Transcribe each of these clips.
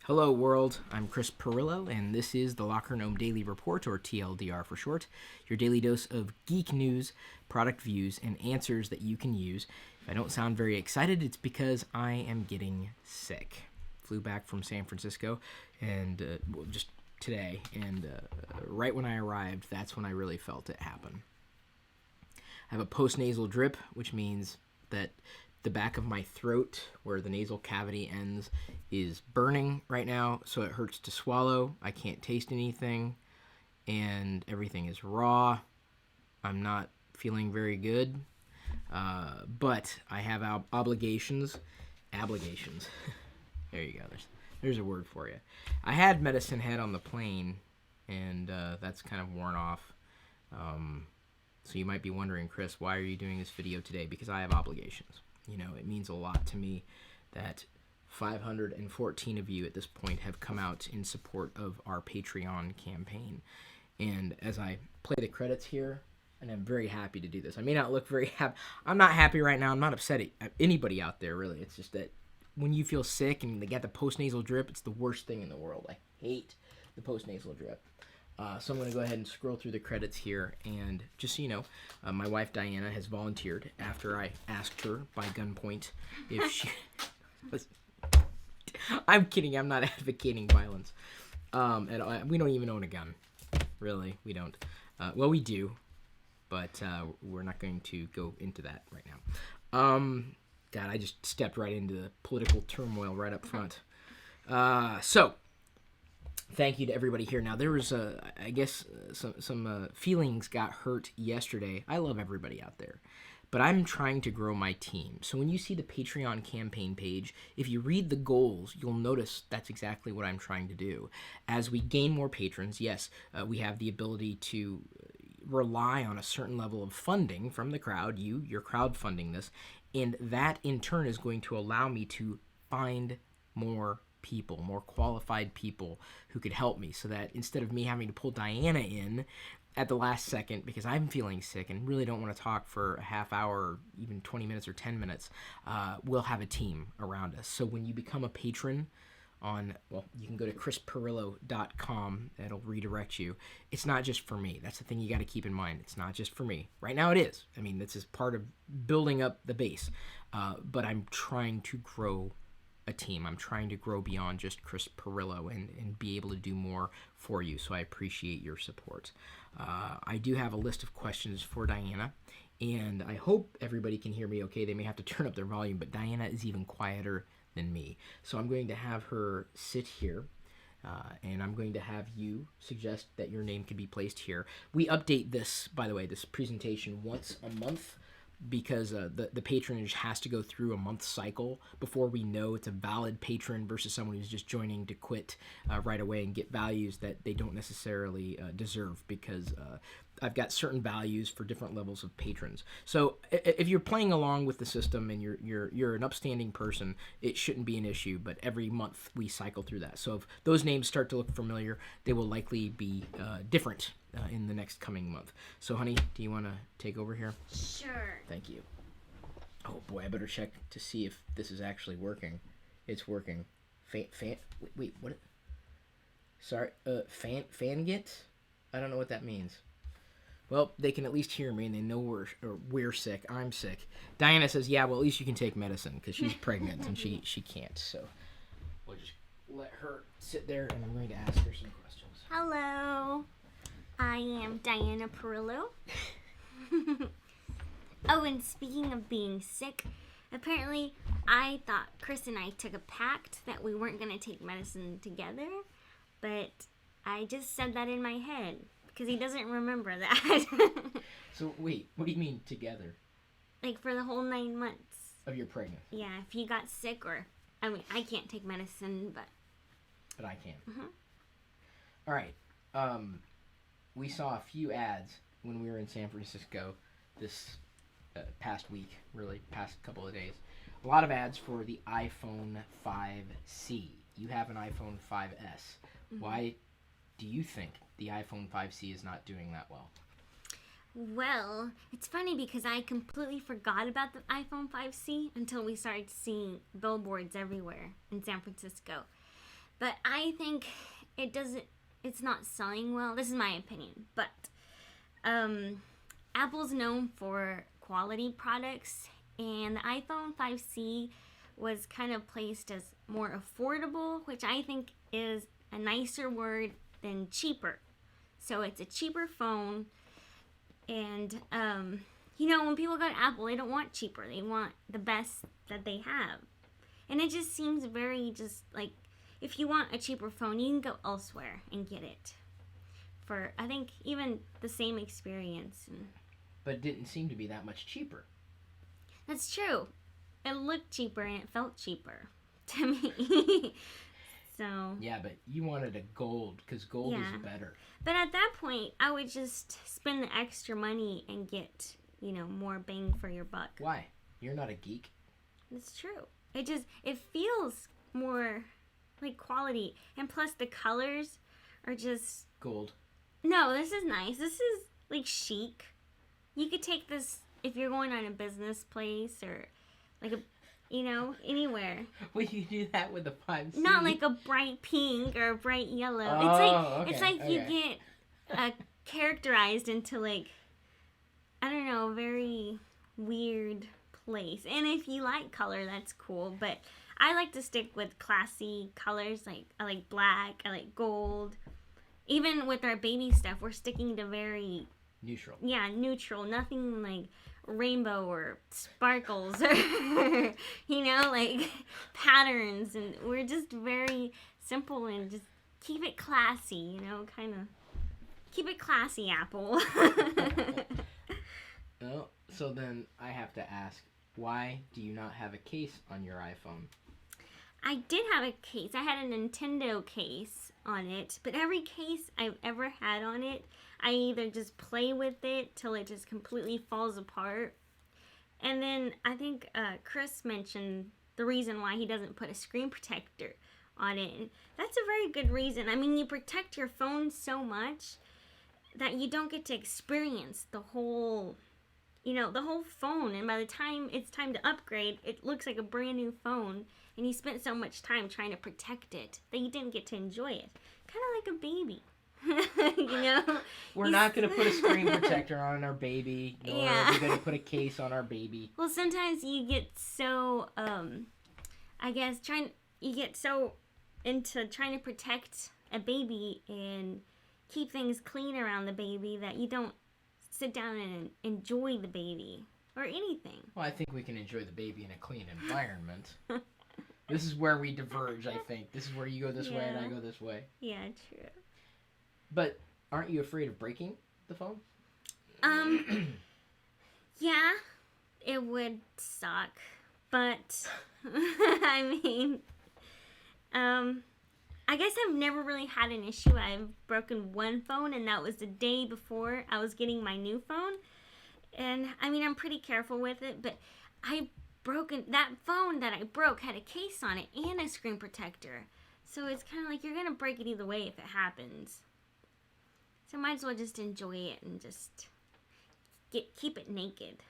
Hello, world. I'm Chris Pirillo, and this is the LockerGnome Daily Report, or TLDR for short, your daily dose of geek news, product views, and answers that you can use. If I don't sound very excited, it's because I am getting sick. Flew back from San Francisco, and just today, and right when I arrived, that's when I really felt it happen. I have a postnasal drip, which means that the back of my throat, where the nasal cavity ends, is burning right now, so it hurts to swallow. I can't taste anything, and everything is raw. I'm not feeling very good, but I have obligations. There you go. There's a word for you. I had medicine head on the plane, and that's kind of worn off. So you might be wondering, Chris, why are you doing this video today? Because I have obligations. You know, it means a lot to me that 514 of you at this point have come out in support of our Patreon campaign. And as I play the credits here, and I'm very happy to do this. I may not look very happy. I'm not happy right now. I'm not upset at anybody out there, really. It's just that when you feel sick and they get the postnasal drip, it's the worst thing in the world. I hate the postnasal drip. So I'm going to go ahead and scroll through the credits here, and just so you know, my wife Diana has volunteered after I asked her by gunpoint if she... I'm kidding, I'm not advocating violence. We don't even own a gun. Really, we don't. Well, we do, but we're not going to go into that right now. God, I just stepped right into the political turmoil right up front. So... Thank you to everybody here. Now, there was, I guess, some feelings got hurt yesterday. I love everybody out there, but I'm trying to grow my team. So when you see the Patreon campaign page, if you read the goals, you'll notice that's exactly what I'm trying to do. As we gain more patrons, yes, we have the ability to rely on a certain level of funding from the crowd. You're crowdfunding this, and that in turn is going to allow me to find more qualified people who could help me, so that instead of me having to pull Diana in at the last second because I'm feeling sick and really don't want to talk for a half hour, even 20 minutes or 10 minutes, we'll have a team around us. So when you become a patron you can go to chrispirillo.com. That'll redirect you. It's not just for me. That's the thing you got to keep in mind. It's not just for me. Right now it is. I mean, this is part of building up the base, but I'm trying to grow a team. I'm trying to grow beyond just Chris Pirillo and be able to do more for you, so I appreciate your support. I do have a list of questions for Diana, and I hope everybody can hear me okay. They may have to turn up their volume, but Diana is even quieter than me. So I'm going to have her sit here, and I'm going to have you suggest that your name can be placed here. We update this, by the way, this presentation once a month, because the patronage has to go through a month cycle before we know it's a valid patron versus someone who's just joining to quit right away and get values that they don't necessarily deserve, because I've got certain values for different levels of patrons. So if you're playing along with the system and you're an upstanding person, it shouldn't be an issue, but every month we cycle through that. So if those names start to look familiar, they will likely be different in the next coming month. So, honey, do you want to take over here? Sure. Thank you. Oh, boy, I better check to see if this is actually working. It's working. Wait, what? Sorry, fangit? I don't know what that means. Well, they can at least hear me, and they know we're sick. I'm sick. Diana says, yeah, well, at least you can take medicine, because she's pregnant, and she can't. So we'll just let her sit there, and I'm going to ask her some questions. Hello. I am Diana Pirillo. Oh, and speaking of being sick, apparently I thought Chris and I took a pact that we weren't going to take medicine together, but I just said that in my head because he doesn't remember that. So, wait, what do you mean together? Like for the whole 9 months. Of your pregnancy? Yeah, if he got sick I can't take medicine, but... But I can. Mm-hmm. All right. We saw a few ads when we were in San Francisco this past week, really past couple of days. A lot of ads for the iPhone 5C. You have an iPhone 5S. Mm-hmm. Why do you think the iPhone 5C is not doing that well? Well, it's funny because I completely forgot about the iPhone 5C until we started seeing billboards everywhere in San Francisco. But I think it's not selling well. This is my opinion. But Apple's known for quality products, and the iPhone 5C was kind of placed as more affordable, which I think is a nicer word than cheaper. So it's a cheaper phone, and when people go to Apple, they don't want cheaper. They want the best that they have. And it just seems very just like, if you want a cheaper phone, you can go elsewhere and get it for, I think, even the same experience. But it didn't seem to be that much cheaper. That's true. It looked cheaper and it felt cheaper to me. So yeah, but you wanted a gold, because gold is better. But at that point, I would just spend the extra money and get, more bang for your buck. Why? You're not a geek. That's true. It feels more like quality. And plus the colors are just... Gold. No, this is nice. This is like chic. You could take this if you're going on a business place or like anywhere. Will you do that with a 5C? Not like a bright pink or a bright yellow. Oh, it's like you get characterized into like, I don't know, a very weird place. And if you like color, that's cool. But I like to stick with classy colors. Like I like black. I like gold. Even with our baby stuff, we're sticking to very neutral. Yeah, neutral. Nothing like rainbow or sparkles or like patterns, and we're just very simple and just keep it classy, kind of keep it classy, Apple. Well, so then I have to ask, why do you not have a case on your iPhone? I did have a case. I had a Nintendo case on it, but every case I've ever had on it, I either just play with it till it just completely falls apart. And then I think Chris mentioned the reason why he doesn't put a screen protector on it. And that's a very good reason. I mean, you protect your phone so much that you don't get to experience the whole phone. And by the time it's time to upgrade, it looks like a brand new phone. And you spent so much time trying to protect it that you didn't get to enjoy it. Kind of like a baby. We're not going to put a screen protector on our baby, nor are we going to put a case on our baby. Well, sometimes you get so you get so into trying to protect a baby and keep things clean around the baby that you don't sit down and enjoy the baby or anything. Well, I think we can enjoy the baby in a clean environment. This is where we diverge, I think. This is where you go this way and I go this way. Yeah, true. But aren't you afraid of breaking the phone? Yeah, it would suck. But, I mean, I guess I've never really had an issue. I've broken one phone, and that was the day before I was getting my new phone. And, I mean, I'm pretty careful with it, but that phone that I broke had a case on it and a screen protector. So it's kind of like you're going to break it either way if it happens. So might as well just enjoy it and just keep it naked.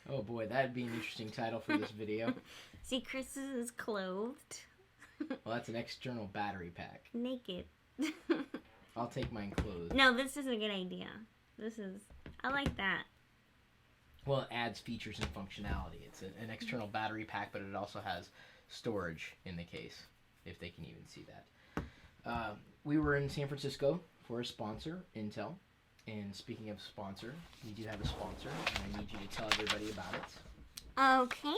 Oh boy, that'd be an interesting title for this video. See, Chris is clothed. Well, that's an external battery pack. Naked. I'll take mine clothed. No, this is a good idea. I like that. Well, it adds features and functionality. It's an external battery pack, but it also has storage in the case, if they can even see that. We were in San Francisco for a sponsor, Intel. And speaking of sponsor, we do have a sponsor, and I need you to tell everybody about it. Okay.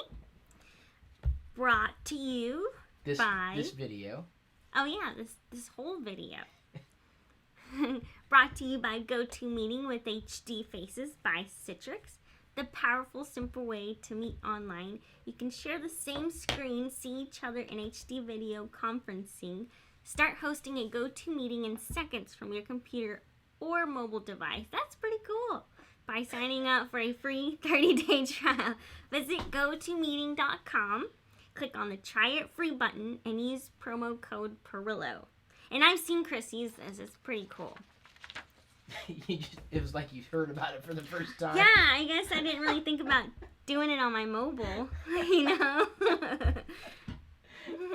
Brought to you by... This video. Oh, yeah, this whole video. Brought to you by GoToMeeting with HD Faces by Citrix. The powerful, simple way to meet online. You can share the same screen, see each other in HD video conferencing. Start hosting a GoToMeeting in seconds from your computer or mobile device. That's pretty cool. By signing up for a free 30-day trial. Visit GoToMeeting.com, click on the Try It Free button, and use promo code Pirillo. And I've seen Chris use this. It's pretty cool. It was like you heard about it for the first time. Yeah, I guess I didn't really think about doing it on my mobile,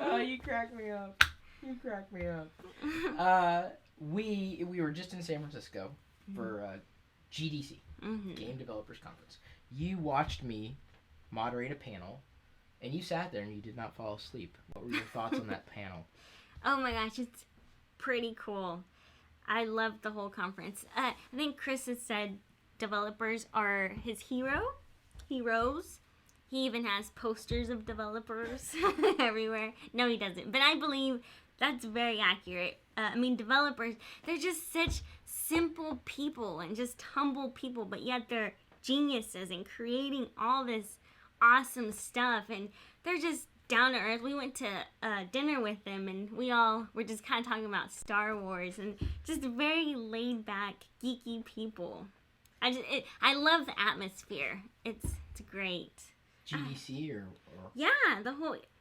Oh, you crack me up. You crack me up. We were just in San Francisco for GDC, Game Developers Conference. You watched me moderate a panel, and you sat there and you did not fall asleep. What were your thoughts on that panel? Oh my gosh, it's pretty cool. I loved the whole conference. I think Chris has said developers are his heroes. He even has posters of developers everywhere. No, he doesn't. But I believe that's very accurate. Developers, they're just such simple people and just humble people, but yet they're geniuses in creating all this awesome stuff. And they're just down to earth. We went to dinner with them, and we all were just kind of talking about Star Wars and just very laid back, geeky people. I love the atmosphere. It's great. GDC or yeah,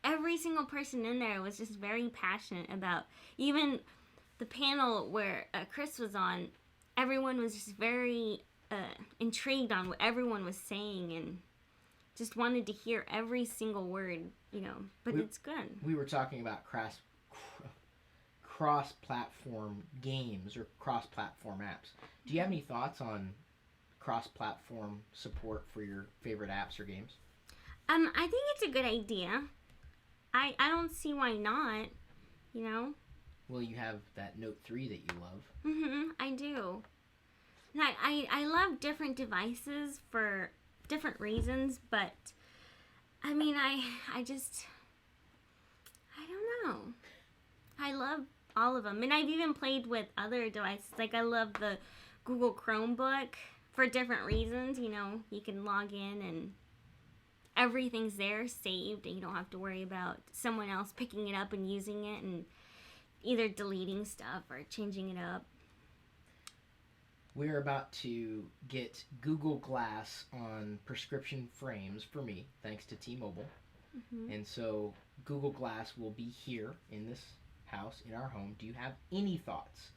every single person in there was just very passionate about, even the panel where Chris was on. Everyone was just very intrigued on what everyone was saying and just wanted to hear every single word, but it's good. We were talking about cross-platform games or cross-platform apps. Do you have any thoughts on cross-platform support for your favorite apps or games? I think it's a good idea. I don't see why not, Well, you have that Note 3 that you love. I do. And I love different devices for different reasons, but I don't know. I love all of them. And I've even played with other devices. Like, I love the Google Chromebook for different reasons. You can log in and everything's there saved, and you don't have to worry about someone else picking it up and using it and either deleting stuff or changing it up. We're about to get Google Glass on prescription frames for me, thanks to T-Mobile. And so Google Glass will be here in this house, in our home. Do you have any thoughts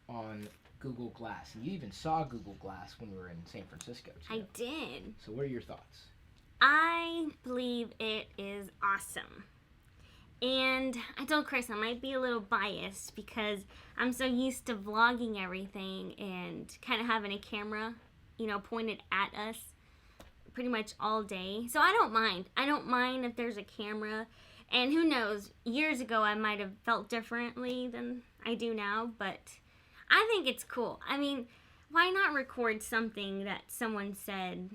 on Google Glass? And you even saw Google Glass when we were in San Francisco, too. I did. So what are your thoughts? I believe it is awesome. And I told Chris I might be a little biased because I'm so used to vlogging everything and kind of having a camera, pointed at us pretty much all day. So I don't mind. I don't mind if there's a camera. And who knows, years ago I might have felt differently than I do now, but I think it's cool. Why not record something that someone said?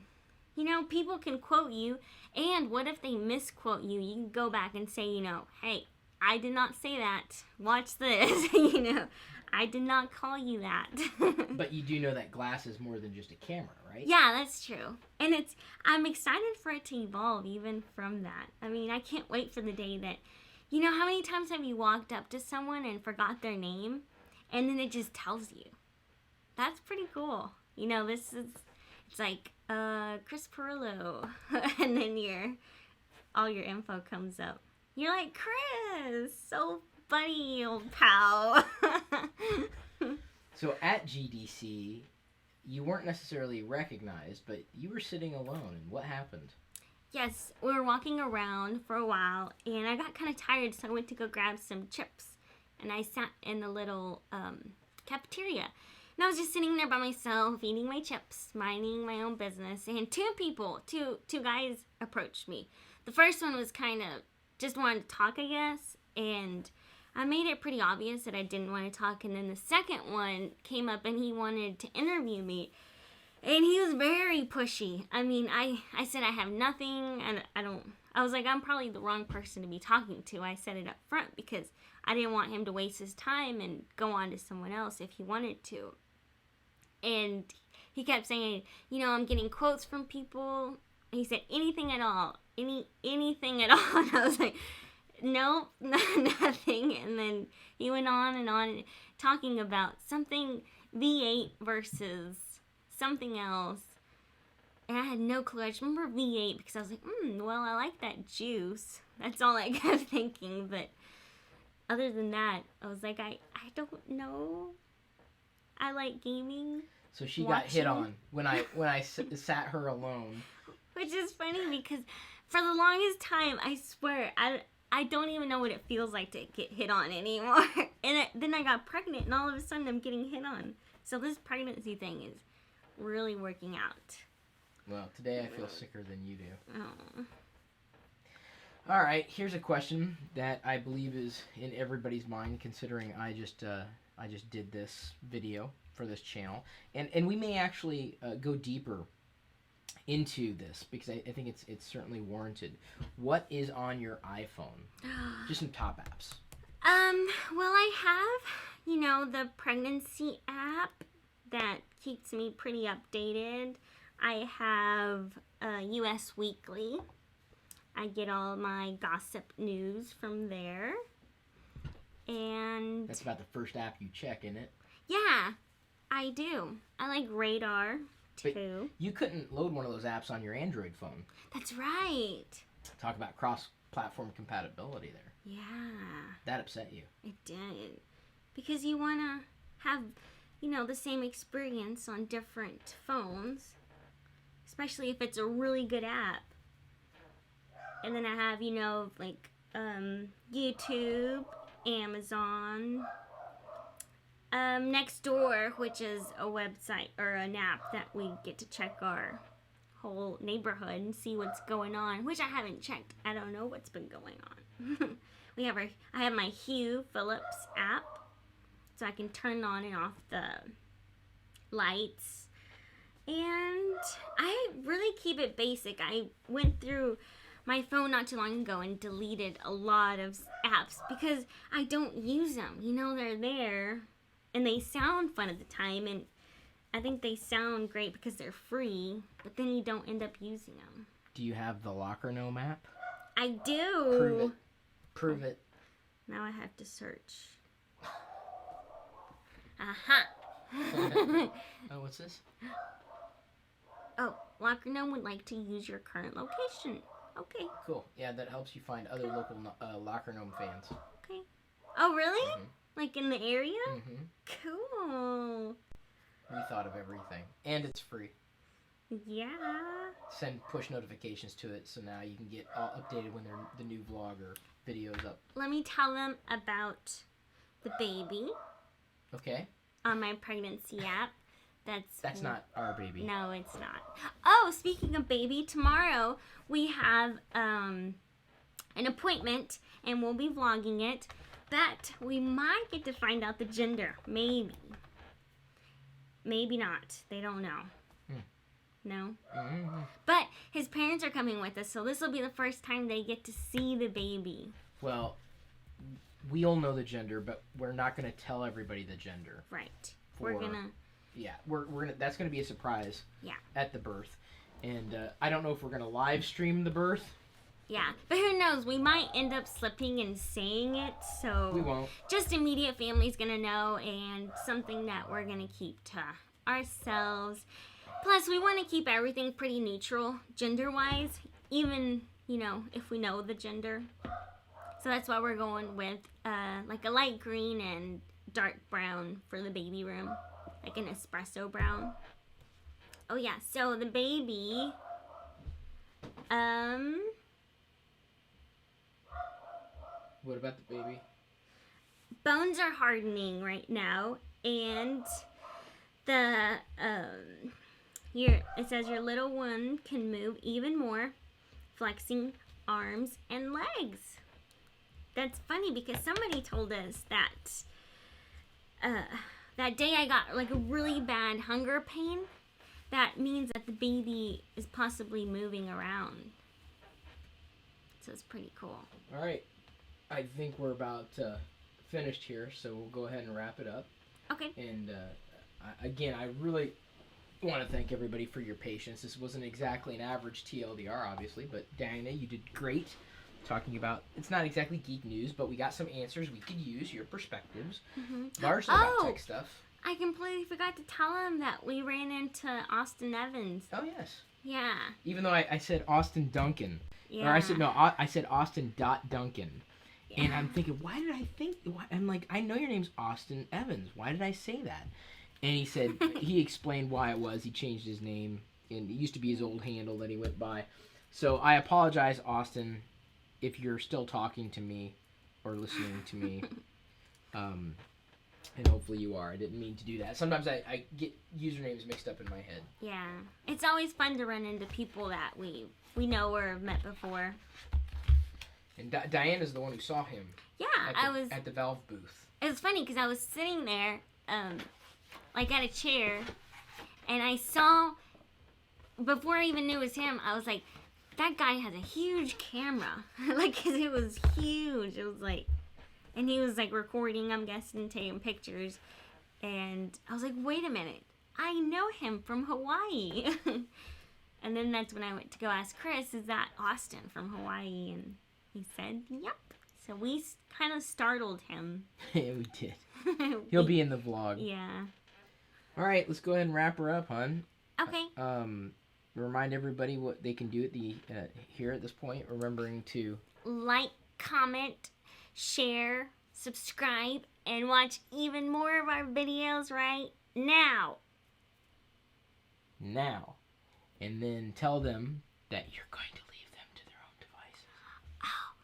People can quote you, and what if they misquote you? You can go back and say, hey, I did not say that. Watch this. I did not call you that. But you do know that glass is more than just a camera, right? Yeah, that's true. And I'm excited for it to evolve even from that. I can't wait for the day that, how many times have you walked up to someone and forgot their name, and then it just tells you? That's pretty cool. It's like, Chris Pirillo, and then all your info comes up. You're like, Chris, so funny, old pal. So at GDC, you weren't necessarily recognized, but you were sitting alone, and what happened? Yes, we were walking around for a while, and I got kind of tired, so I went to go grab some chips, and I sat in the little cafeteria. And I was just sitting there by myself, eating my chips, minding my own business, and two guys approached me. The first one was kind of just wanted to talk, I guess, and I made it pretty obvious that I didn't want to talk. And then the second one came up, and he wanted to interview me, and he was very pushy. I said I have nothing, and I was like, I'm probably the wrong person to be talking to. I said it up front because I didn't want him to waste his time and go on to someone else if he wanted to. And he kept saying, I'm getting quotes from people. He said, anything at all. Anything at all. And I was like, nope, nothing. And then he went on and talking about something V8 versus something else. And I had no clue. I just remember V8 because I was like, well, I like that juice. That's all I kept thinking. But other than that, I was like, I don't know. I like gaming. So she got hit on when I sat her alone. Which is funny because for the longest time, I swear, I don't even know what it feels like to get hit on anymore. And then I got pregnant, and all of a sudden I'm getting hit on. So this pregnancy thing is really working out. Well, today I feel sicker than you do. Oh. All right, here's a question that I believe is in everybody's mind, considering I just did this video for this channel, and we may actually go deeper into this because I think it's certainly warranted. What is on your iPhone? Just some top apps. Well, I have, the pregnancy app that keeps me pretty updated. I have US Weekly. I get all my gossip news from there. And that's about the first app you check, isn't it? Yeah, I do. I like Radar too. But you couldn't load one of those apps on your Android phone. That's right. Talk about cross-platform compatibility there. Yeah. That upset you. It did. Because you want to have, the same experience on different phones. Especially if it's a really good app. And then I have, YouTube, Amazon, Nextdoor, which is a website or an app that we get to check our whole neighborhood and see what's going on, which I haven't checked. I don't know what's been going on. I have my Hue Phillips app, so I can turn on and off the lights. And I really keep it basic. I went through my phone not too long ago and deleted a lot of apps because I don't use them. They're there and they sound fun at the time, and I think they sound great because they're free, but then you don't end up using them. Do you have the LockerGnome app? I do. Prove it. Now I have to search. Aha. Oh, what's this? Oh, LockerGnome would like to use your current location. Okay. Cool. Yeah, that helps you find other local LockerGnome fans. Okay. Oh, really? Mm-hmm. Like in the area? Mm-hmm. Cool. We thought of everything. And it's free. Yeah. Send push notifications to it so now you can get all updated when the new vlog or video is up. Let me tell them about the baby. Okay. On my pregnancy app. That's not our baby. No, it's not. Oh, speaking of baby, tomorrow we have an appointment and we'll be vlogging it. But we might get to find out the gender. Maybe. Maybe not. They don't know. No? Mm-hmm. But his parents are coming with us, so this will be the first time they get to see the baby. Well, we all know the gender, but we're not going to tell everybody the gender. Right. We're gonna... Yeah, we're gonna. That's gonna be a surprise. Yeah. At the birth, and I don't know if we're gonna live stream the birth. Yeah, but who knows? We might end up slipping and saying it, so we won't. Just immediate family's gonna know, and something that we're gonna keep to ourselves. Plus, we want to keep everything pretty neutral, gender-wise, even if we know the gender. So that's why we're going with like a light green and dark brown for the baby room. Like an espresso brown. Oh yeah, so the baby, What about the baby? Bones are hardening right now, and it says your little one can move even more, flexing arms and legs. That's funny because somebody told us that, that day I got like a really bad hunger pain. That means that the baby is possibly moving around. So it's pretty cool. All right. I think we're about finished here, so we'll go ahead and wrap it up. Okay. And again, I really want to thank everybody for your patience. This wasn't exactly an average TLDR, obviously, but Diana, you did great. Talking about, it's not exactly geek news, but we got some answers we could use, your perspectives. Largely about tech stuff. I completely forgot to tell him that we ran into Austin Evans. Oh, yes. Yeah. Even though I said Austin Duncan. Yeah. Or I said Austin Duncan. Yeah. And I'm thinking, why did I think, I'm like, I know your name's Austin Evans. Why did I say that? And he said, he explained why it was. He changed his name, and it used to be his old handle that he went by. So I apologize, Austin. if you're still talking to me or listening to me. And hopefully you are. I didn't mean to do that. Sometimes I get usernames mixed up in my head. Yeah. It's always fun to run into people that we know or have met before. And Diana's the one who saw him. Yeah, at the Valve booth. It was funny because I was sitting there, like at a chair, and I saw, before I even knew it was him, I was like, that guy has a huge camera. Like, 'cause it was huge. It was like, and he was like recording, I'm guessing, taking pictures. And I was like, wait a minute. I know him from Hawaii. And then that's when I went to go ask Chris, is that Austin from Hawaii? And he said, yep. So we kind of startled him. Yeah, we did. He'll be in the vlog. Yeah. All right, let's go ahead and wrap her up, hon. Okay. Remind everybody what they can do at the here at this point. Remembering to like, comment, share, subscribe, and watch even more of our videos right now. Now. And then tell them that you're going to leave them to their own devices. Oh,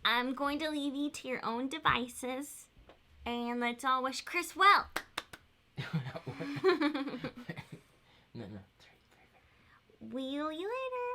I'm going to leave you to your own devices. And let's all wish Chris well. No. Wheel you later.